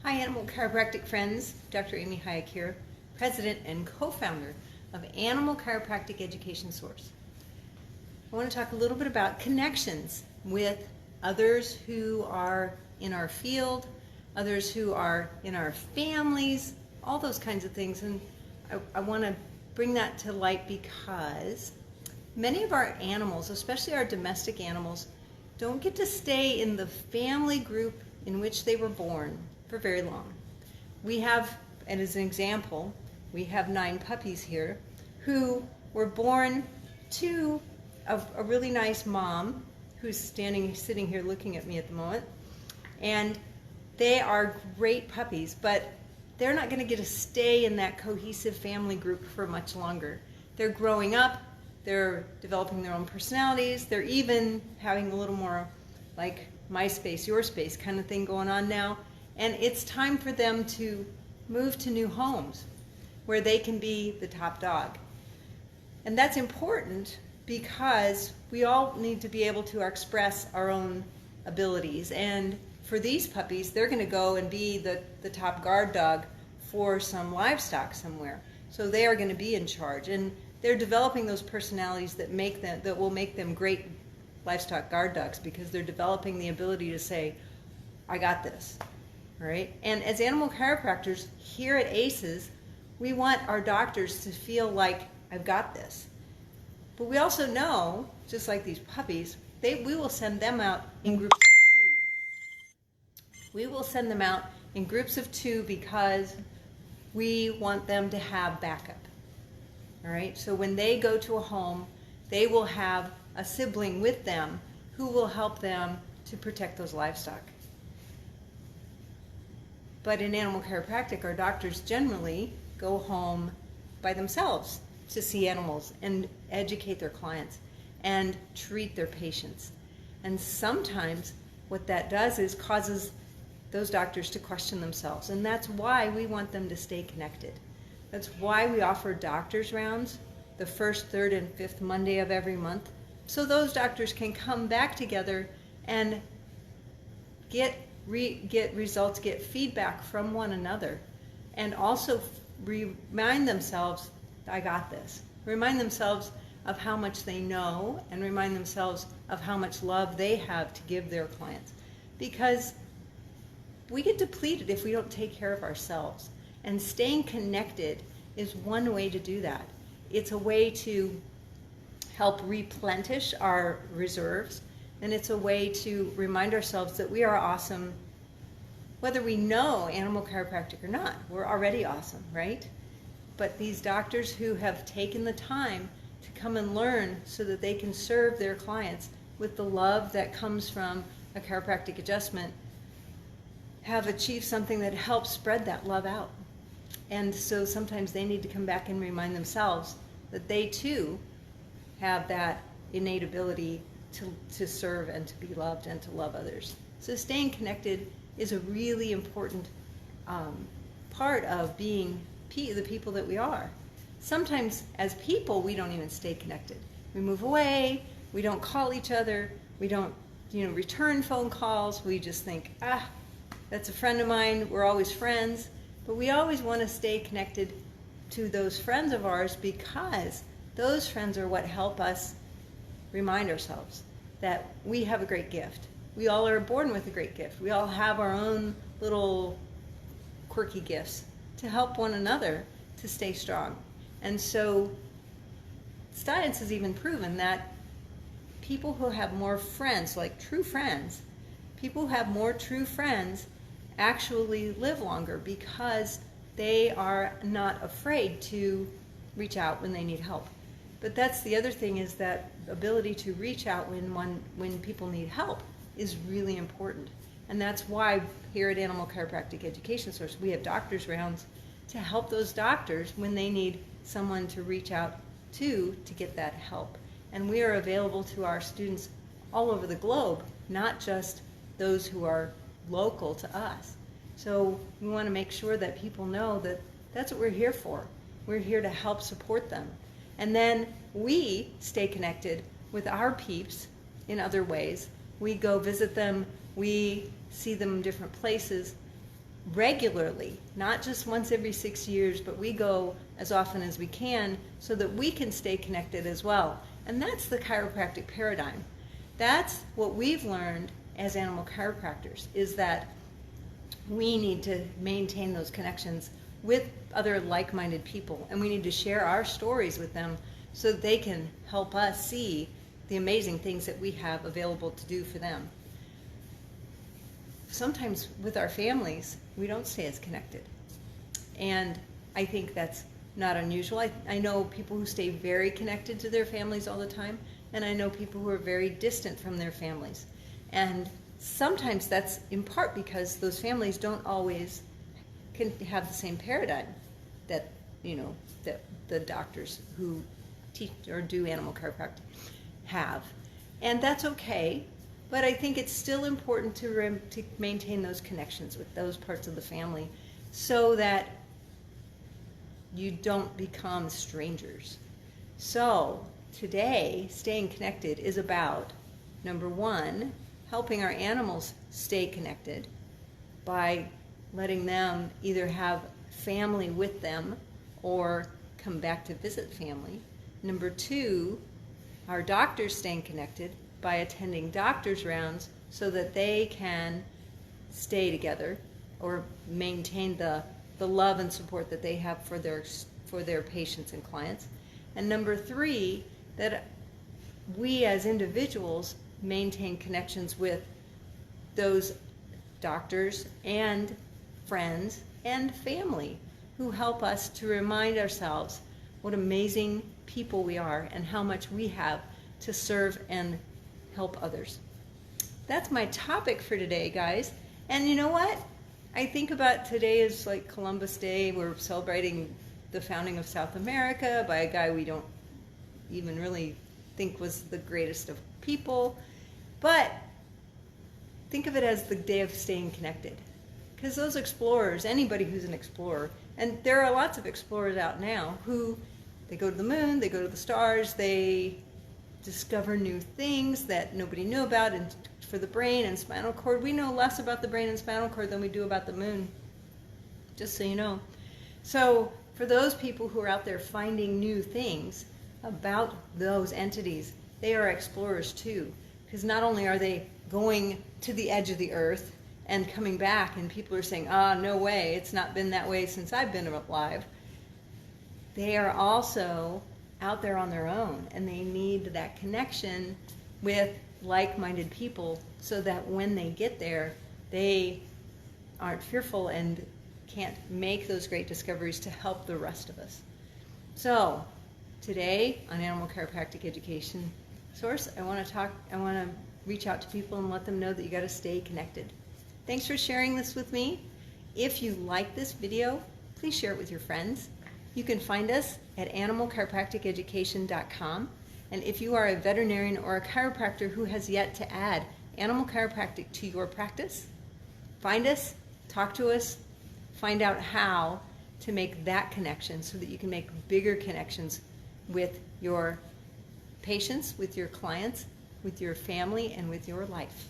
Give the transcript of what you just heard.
Hi, animal chiropractic friends. Dr. Amy Hayek here, president and co-founder of Animal Chiropractic Education Source. I want to talk a little bit about connections with others who are in our field, others who are in our families, all those kinds of things. And I want to bring that to light because many of our animals, especially our domestic animals, don't get to stay in the family group in which they were born for very long. We have, and as an example, we have 9 puppies here who were born to a really nice mom who's sitting here looking at me at the moment, and they are great puppies, but they're not going to get to stay in that cohesive family group for much longer. They're growing up, they're developing their own personalities, they're even having a little more like my space, your space kind of thing going on now. And it's time for them to move to new homes where they can be the top dog. And that's important because we all need to be able to express our own abilities. And for these puppies, they're going to go and be the top guard dog for some livestock somewhere. So they are going to be in charge. And they're developing those personalities that will make them great livestock guard dogs, because they're developing the ability to say, I got this. All right? And as animal chiropractors here at A.C.E.S, we want our doctors to feel like, I've got this. But we also know, just like these puppies, we will send them out in groups of 2. We will send them out in groups of 2 because we want them to have backup. All right? So when they go to a home, they will have a sibling with them who will help them to protect those livestock. But in animal chiropractic, our doctors generally go home by themselves to see animals and educate their clients and treat their patients. And sometimes what that does is causes those doctors to question themselves. And that's why we want them to stay connected. That's why we offer doctors rounds the first, third, and fifth Monday of every month, so those doctors can come back together and get results, get feedback from one another, and also remind themselves, I got this. Remind themselves of how much they know, and remind themselves of how much love they have to give their clients. Because we get depleted if we don't take care of ourselves. And staying connected is one way to do that. It's a way to help replenish our reserves, and it's a way to remind ourselves that we are awesome whether we know animal chiropractic or not. We're already awesome, right? But these doctors who have taken the time to come and learn so that they can serve their clients with the love that comes from a chiropractic adjustment have achieved something that helps spread that love out. And so sometimes they need to come back and remind themselves that they too have that innate ability to serve and to be loved and to love others. So staying connected is a really important part of being the people that we are. Sometimes as people, we don't even stay connected. We move away, we don't call each other, we don't return phone calls, we just think, that's a friend of mine, we're always friends. But we always want to stay connected to those friends of ours, because those friends are what help us remind ourselves that we have a great gift. We all are born with a great gift. We all have our own little quirky gifts to help one another to stay strong. And so science has even proven that people who have more friends, like true friends, people who have more true friends actually live longer, because they are not afraid to reach out when they need help. But that's the other thing, is that ability to reach out when people need help is really important. And that's why here at Animal Chiropractic Education Source, we have doctors rounds to help those doctors when they need someone to reach out to get that help. And we are available to our students all over the globe, not just those who are local to us. So we want to make sure that people know that that's what we're here for. We're here to help support them. And then we stay connected with our peeps in other ways. We go visit them, we see them in different places, regularly, not just once every 6 years, but we go as often as we can so that we can stay connected as well. And that's the chiropractic paradigm. That's what we've learned as animal chiropractors, is that we need to maintain those connections with other like-minded people, and we need to share our stories with them so that they can help us see the amazing things that we have available to do for them. Sometimes with our families, we don't stay as connected. And I think that's not unusual. I know people who stay very connected to their families all the time, and I know people who are very distant from their families. And sometimes that's in part because those families don't always can have the same paradigm that, that the doctors who teach or do animal chiropractic have. And that's okay. But I think it's still important to maintain those connections with those parts of the family so that you don't become strangers. So today, staying connected is about, number one, helping our animals stay connected by letting them either have family with them or come back to visit family. Number two, our doctors staying connected by attending doctor's rounds so that they can stay together or maintain the love and support that they have for their patients and clients. And number three, that we as individuals maintain connections with those doctors and friends and family who help us to remind ourselves what amazing people we are and how much we have to serve and help others. That's my topic for today, guys. And you know what? I think about today as like Columbus Day. We're celebrating the founding of South America by a guy we don't even really think was the greatest of people. But think of it as the day of staying connected. Because those explorers, anybody who's an explorer, and there are lots of explorers out now who, they go to the moon, they go to the stars, they discover new things that nobody knew about. And for the brain and spinal cord, we know less about the brain and spinal cord than we do about the moon, just so you know. So for those people who are out there finding new things about those entities, they are explorers too. Because not only are they going to the edge of the earth and coming back and people are saying, no way, it's not been that way since I've been alive, they are also out there on their own, and they need that connection with like-minded people so that when they get there, they aren't fearful and can't make those great discoveries to help the rest of us. So today on Animal Chiropractic Education Source, I want to reach out to people and let them know that you got to stay connected. Thanks for sharing this with me. If you like this video, please share it with your friends. You can find us at animalchiropracticeducation.com. And if you are a veterinarian or a chiropractor who has yet to add animal chiropractic to your practice, find us, talk to us, find out how to make that connection so that you can make bigger connections with your patients, with your clients, with your family, and with your life.